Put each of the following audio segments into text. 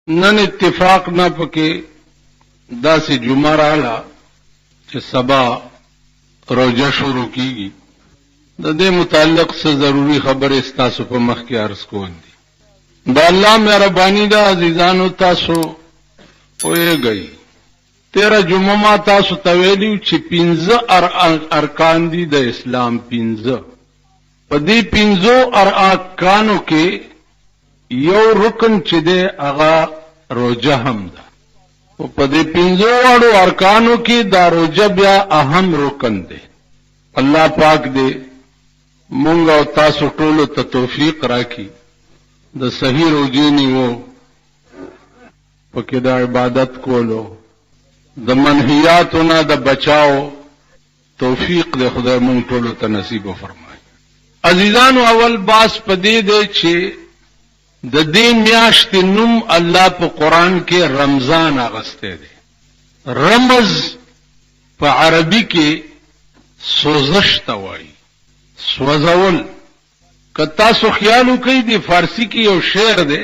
نن اتفاق نه پکې داسې جمعه رااله چې سبا روزه شروع کیږي. د دې متعلق څه ضروری خبره ستاسو په مخ کې عرض کوم دي. دا الله مهرباني ده عزیزانو، تاسو وایږئ 13 جمعه ما تاسو ته ویلو چې 15 ارکان دي د اسلام. 15 په دې 15 ارکانو کې یو رکن چې ده هغه روزه هم ده. او په دې 15 واړو ارکانو کې دا روزه بیا اهم رکن ده. الله پاک دې مونږ او تاسو ټول ته توفیق راکړي د صحیح روزې نیو، پکې د عبادت کولو، د منهیاتونه د بچاو توفیق دې خدای مونږ ټول ته نصیب وفرمایي. عزیزانو، اول باس پدې دی چې د دې میاشتې نوم الله په قران کې رمضان اغسته دی. رمز په عربي کې سوزش ته وایي، سوزول. که تاسو خیال وکړئ د فارسی کې یو شعر دی،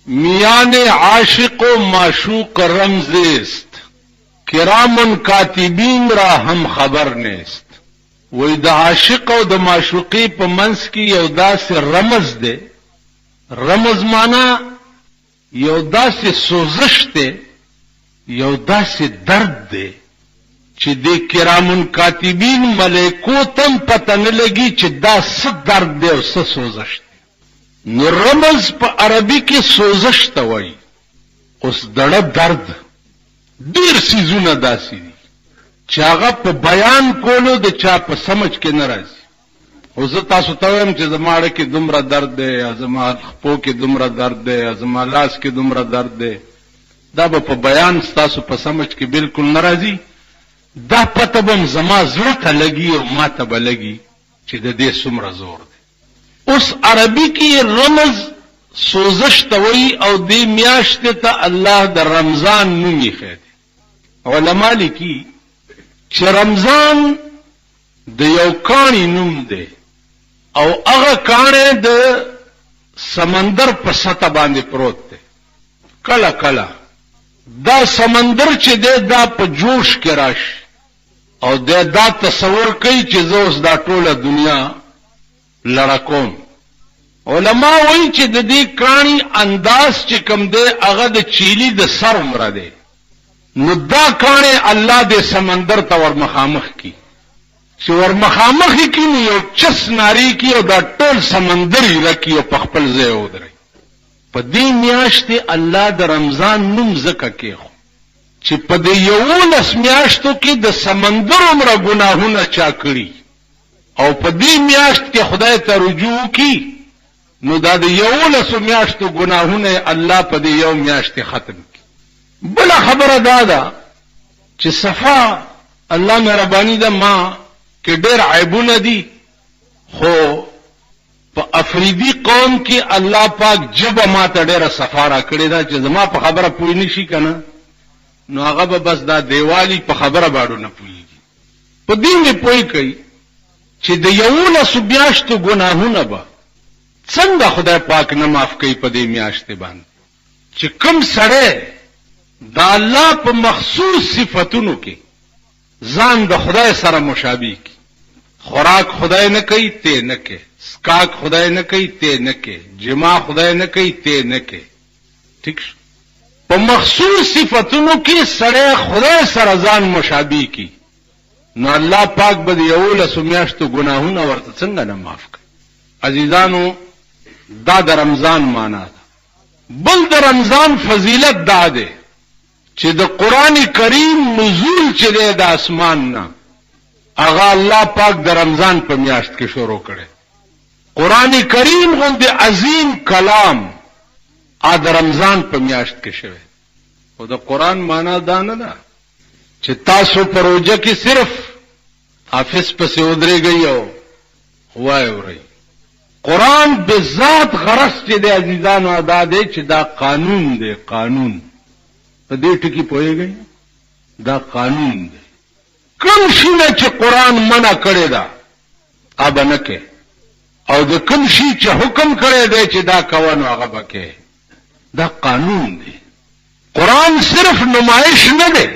میان عاشق و معشوق رمز است، کرام کاتبین را هم خبر نیست. وای د عاشق او د معشوقې په منځ کې یو داسې رمز دی. رمز معنا یو داسې سوزش دی، یو داسې درد دی چې د کرام کاتبین ملائکو تم پته نه لګي چې دا څه درد دی او څه سوزش دی. نو رمز په عربي کې سوزش ته وایي. اوس دړه درد ډیر سيزونه داسې دي چې هغه په بیان کولو د چا په سمج کې نه راځي. او زه تاسو ته وایم چې زما اړه کې دومره درد دی، یا زما خپو کې دومره درد دی، یا زما لاس کې دومره درد دی، دا به په بیان ستاسو په سمج کې بالکل نه راځي. دا پته به زما زړه ته لګي او ما ته به لګي چې د دې څومره زور دی. اوس عربي کې رمز سوزش ته وایي او دې میاشتې ته الله د رمضان نوم یې ښی دی. علما لیکي چې رمضان د یو کاڼي نوم دی او هغه کاڼی د سمندر په سطح باندې پروت دی. کله کله دا سمندر چې دی دا په جوش کې راشي او دا تصور کوي چې زه اوس دا ټوله دنیا لړه کوم. علما وایي چې د دې کاڼي انداز چې کوم دی هغه د چیلي د سر عمره دی. نو دا کاڼی الله د سمندر ته ورمخامخ کی چې ورمخامخ کی نو یو چس ناری کی او دا ټول سمندر یې رکی او په خپل ځای ودرې. په دې میاشتې الله د رمضان نوم ځکه کېښو چې په دې 11 میاشتو کې د سمندر عمره ګناهونه چا کړي او په دې میاشت کې خدای ته رجوع کی نو دا د 11 میاشتو ګناهونه الله په دې یو میاشت ختم کی. بل خبره دا ده چې صفا الله مهرباني ده، ما کې ډېر عیبونه دي، خو په افریدي قوم کې الله پاک جبه ما ته ډېره صفا را کړې ده چې زما په خبره پوه نشي کنه نو هغه به بس دا دیوالی په خبره باندې نه پوهیږي. په دې مې پوه کوي چې د 11 میاشتو ګناهونه به څنګه خدای پاک نه معاف کوي په دې میاشتې باندې چې کوم سړی دا الله په مخصوص صفاتونو کې ځان د خدای سره مشابه کی. خوراک خدای نه کوي ته نه کوي، سکاک خدای نه کوي ته نه کوي، جما خدای نه کوي ته نه کوي. ٹھیک شو؟ په مخصوص صفاتونو کې سره خدای سره ځان مشابه کی نو الله پاک به 11 میاشتو ګناهونه ورته څنګه نه معاف کوي. عزیزانو، دا د رمضان معنا ده. بل د رمضان فضیلت دا ده چې د قران کریم نزول چې دی د اسمان نه هغه الله پاک د رمضان په میاشت کې شروع کړي. قران کریم غوندې عظیم کلام ا د رمضان په میاشت کې شوی. او د قران معنا دا نه ده چې تاسو په روزه کې صرف حافظ پسې ودرېږئ او وایورئ. قران به ذات غرض چې د عزیزانو ادا دی چې دا قانون دی. قانون په دې ټکی پوهیږئ، دا قانون دی. کوم شي چې قران منع کړی دا اب نه کې او د کوم شي چې حکم کړی دی چې دا کوو هغه بکې. دا قانون دی. نمائش نه ده.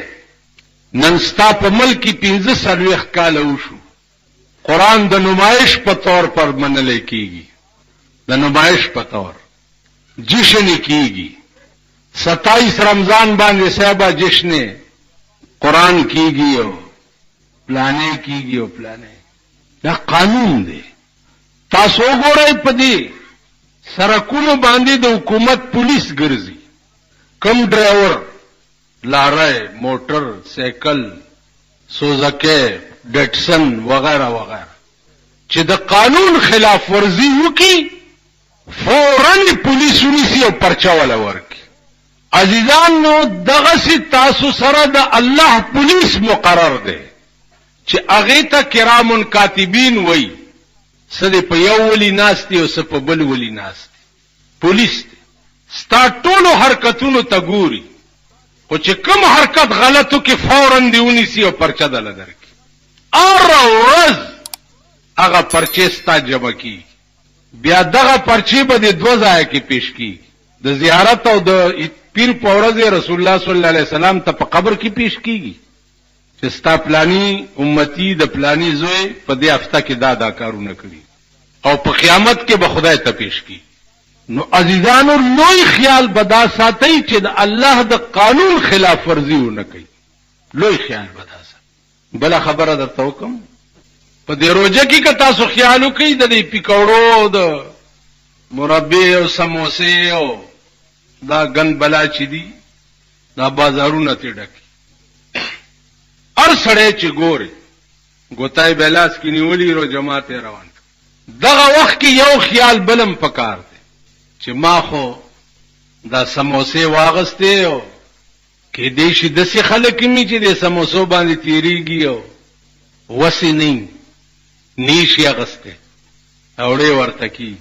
نن ستا په ملک 15 کاله وشو قرآن د نمائش په طور پر منل کیږي، د نمائش په طور جشن کیږي. 27 رمضان باندې صاحبہ جشن قرآن کیږي او پلانې کیږي او پلانې. دا قانون دی. تاسو وګورئ په دې سرکونو باندې د حکومت پولیس ګرځي، کم ډرایور لارای موټر سایکل سوزکه ډټسن وغیرہ وغیرہ چې د قانون خلاف ورزي وکي فوراً پولیس ونیسي او پرچا ولا ورکي. عزیزانو دغه سي تاسو سره د الله پولیس مقرر دی چې هغه ته کرام کاتبین وای، سده په یو ولی ناشتي او سپ بل ولی ناشتي. پولیس ستا ټولو حرکتونو ته ګوري، او چې کوم حرکت غلطو کې فوراً دیونی سی او پرچا دل درکې. ورځ هغه پرچې ستا جمع کی، بیا دغه پرچې به د 2 ځای کې پیش کی، د زیارت او د پیر په ورځ رسول الله صلی الله علیه وسلم ته په قبر کې پیش کیږي چې ستا پلانی امتی د پلانی زوی په دې هفته کې دا کارونه کړی، او په قیامت کې به خدای ته پیش کی. نو عزیزانو لوی خیال بدا ساتي چې د الله د قانون خلاف ورزي ونه کوي. لوی خیال بدا ساتي. بل خبره درته وکم، په دې روزه کې که تاسو خیال وکړئ د دې پکوړو د مربي او سموسې او دا ګن بلا چي دي دا بازارونه ته ډکي. هر سړی چې ګوري ګوتای بلاس کې نیولې رو جماعت روان. دغه وخت کې یو خیال بلم پکار دی چې ما خو دا سموسې واغسته او کې دې شي د څه خلک می چې د سموسو باندې تیریږي او وسی نه نیشي اغسته اورې ورته کی.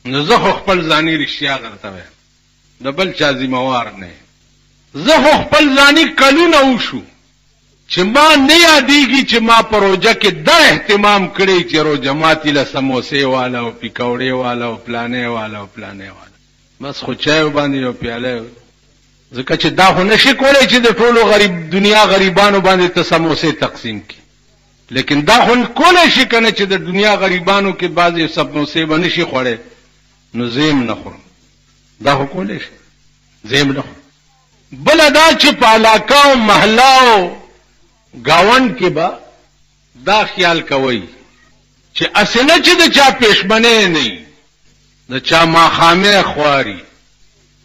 نو زه خپل ځاني رښتیا غرته وایم، د بل چا ذمہوار نه. زه خپل ځاني کلونه وشو چې ما نه یادېږي چې ما پروژه کې دا اهتمام کړی چې رو جماعتي له سموسې والا او پکوړې والا او پلانې والا او پلانې والا بس خو چای باندې یو پیاله، ځکه چې دا خو نشي کولای چې د ټولو غریب دنیا غریبانو باندې ته سموسې تقسیم کړي. لیکن دا خو کولای شي کنه چې د دنیا غریبانو کې بعضې سموسې باندې شي خوړې، نو زم نه خورم. دا خو کولای شي زم نه خورم. بل دا چې په علاقه او محله او گاون کې با دا خیال کوي چې اسنه چې د چا پښمنه نه د چا ماخامه خواري،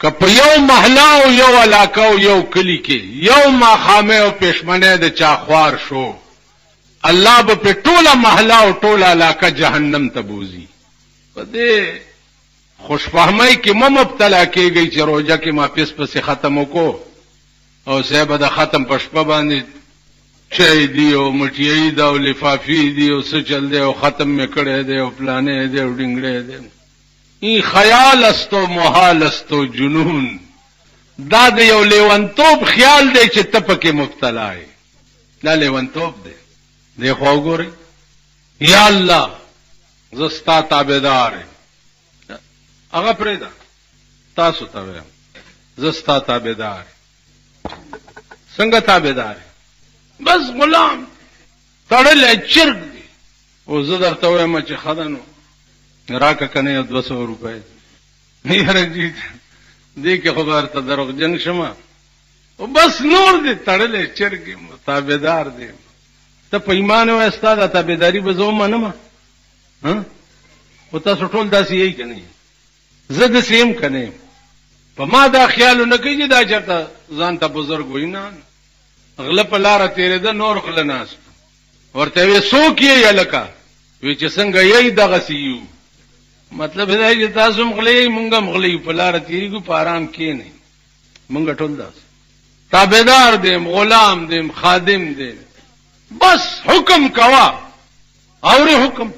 که په یو محله او یو علاقه او یو کلی کې یو ماخامه او پښمنه د چا خوار شو، الله به په ټوله محله او ټوله علاقه جهنم ته بوزي. په دې خوشفهمۍ کې مبتلا کېږي چې روزه کې ما پس ختم وکړو او صاحب د ختم پشپه باندې چای دی او مټیای دی او لفافي دی او څه چل دی او ختم می کړی دی او پلانې دی او ډنګړې دی. ای خیال است و محال است و جنون، دا د یو لیونتوب خیال دی چې ته پکې مبتلا یې. دا لیونتوب دی. دی خو وګورئ، یا الله زه ستا تابعدار یم. هغه پرېږده، تاسو ته وایم زه ستا تابعدار یم. څنګه تابعدار یم؟ بس غلام تړلې چرګ دی. او زه درته وایم چې خدانو راکه کنه 200 روپۍ. یاره جی دې کې خو درته دروغجن شمه، او بس نور دې تړلې چرګ تابعدار دی. ته په ایمان او استاد تابعداري به زه ومنم؟ ها او تاسو ټول داسې یې کنه، زه د سیم کنه په ما دا خیال نه کوي چې دا چرته ځان ته بزرګ وینا غله په لار تیرې ده نور خل ناس ورته وې سو کې یا لکه وی چې څنګه یې دغه سیو. مطلب دا چې تاسو مغلې مونږه مغلې په لار تیریږو په آرام کې نه، مونږ ټول داس تابعدار دیم، غلام دیم، خادم دیم. بس حکم کوا اور حکم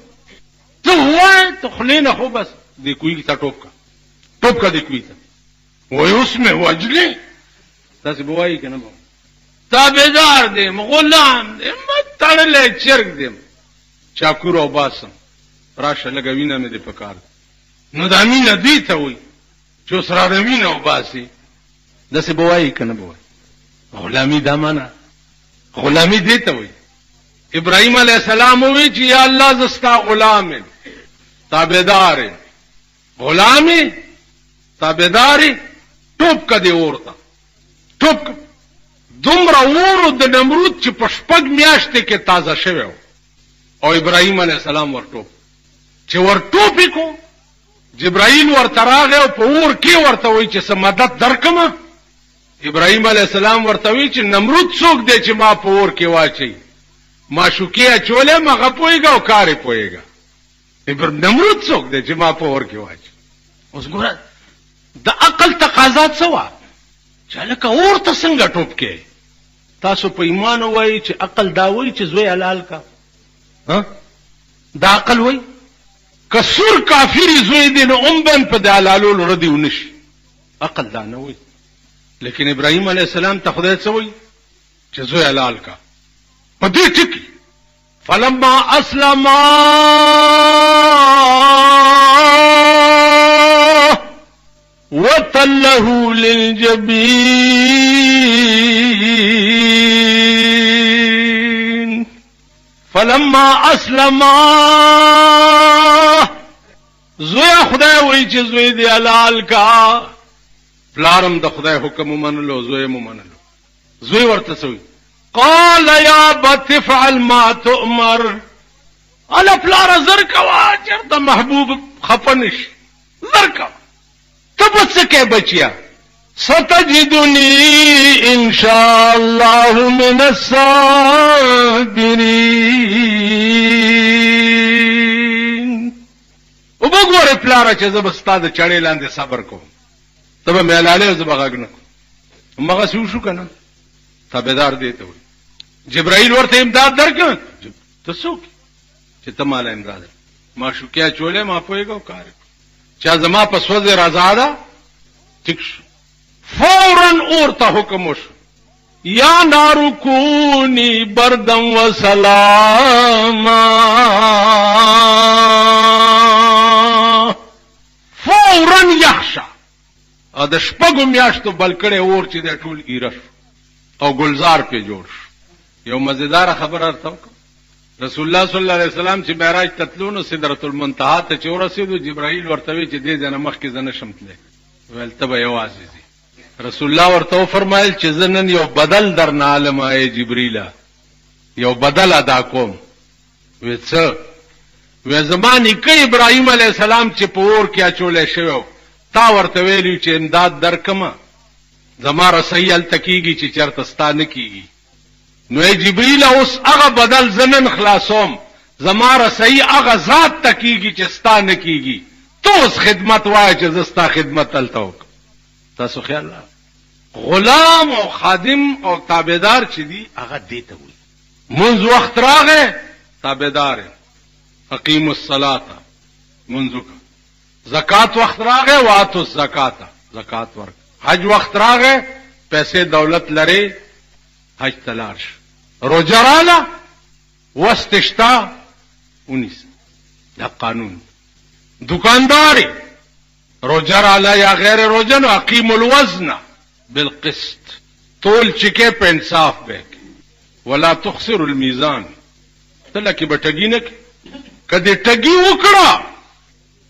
تو ہوا تو خلینا ہو بس دیکھوئی تھا ٹوپ کا دیکھوئی تھا وہی اس میں وہ اجلی تاسی بوائی کہ نا بہو تابعدار دیم، غلام دیم، تڑلے چرگ دیم. چاکور او باسم راشه لگا وینا میں دے پکار نو دا مینا دی تا ہوئی چو سرار مینا او باسی داسی بوائی کہ نا بوائی غلامی دا معنا غلامی دې ته وایي ابراهیم علیه السلام وی چې یا الله زستا غلام یم تابعدار یم غلام تابعدار ټوپ کدی ورته ټوپ دومره ورو د نمرود چې په شپږ میاشتې کې تازه شوی او ابراهیم علیه السلام ورټوپ چې ورټوپې کو جبرائیل ورته راغی او په اور کې ورته وی چې څه مدد درکمه ابراهیم علیه السلام ورته وی چې نمرود څوک دی چې ما په اور کې واچي معشوقې اچولې ما غپويګا او کارې پويګا نمرود څوک دی چې ما په اور کې واچي اوس ګوره د عقل تقاضا څه وه چې لکه اور ته څنګه ټوپ کې تاسو په ایمان وایي چې عقل دا وایي چې زوی حلال کا ها دا عقل وایي کسور کافری زوی دی نو امبن په د حلالولو ردی ونشي عقل دا نه وایي لیکن ابراهیم علیه السلام ته خدای څه وایي چې زوی حلال کا په دې ټکی فلما اسلم وتله للجبين فلما اسلم زوی خدای وایي چې زوی دی حلال کا پلارم د خدای حکم ومنلو زوی ومنلو زوی ورته سوی قال يا ابت افعل ما تؤمر الا پلار زر کوا چرته محبوب خپنش زر کوا تب څه کې بچیا ستجدني ان شاء الله من الصابرين وبګوره پلار چې زبستا د چړې لاندې صبر کوم تبه ملاله زبغاګنه مغه شو کنه تابعدار دی ته وي جبرائیل ورته امداد درک ته څوک چې ته مال امداد ما شوکیا چولې ما پويګو کار چا زما په سوځه رضا ټیک فورا اورته حکم وش یا نار کونی بردم و سلاما فورا یخشا ا د شپږو میاشتو بلکړې اور چې د ټول ایرش او گلزار په جوړ یو مزیدار خبر ارته رسول الله صلی الله علیه وسلم چې معراج تتلونو سدرۃ المنتهى ته چې ورسېدو جبرائیل ورته وی چې دې ځنه مخ کې ځنه شمتله ول تبه یوازې رسول الله ورته فرمایل چې زنن یو بدل در نه عالم ای جبرئیل یو بدل ادا کوم وڅ و زمانی کې ابراهیم علیه السلام چې پور کې اچولې شوی تا ورته ویلی چې امداد درکما زماره سیل تکیږي چې چرته ستانه کیږي نو جبرئیل اوس هغه بدل زنن خلاصوم زماره صحیح هغه ذات تکیږي چې ستانه کیږي تو خدمت وای چې زستا خدمت تلتو تاسو خیال غلام او خادم او تابعدار چې دی هغه دیته وي منځ وخت راغې تابعدار اقیم الصلاه منځ زکات وخت راغې واتو الزکات زکات ورک حج وخت راغې پیسې دولت لري حج تلاش روجرالا واستشتا 19 دا قانون دکانداری روجرالا یا غیر روجن اقیم الوزن بالقسط طول چکے په انصاف به ولا تخسر الميزان تلکه بټګی نه کدی ټګی وکړه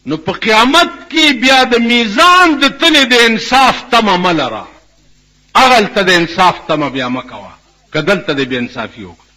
نو په قیامت کې بیا د میزان د تل د انصاف تمام لرا اغل ته د انصاف تمام بیا مکوا کدل ته د بے انصافی وکړه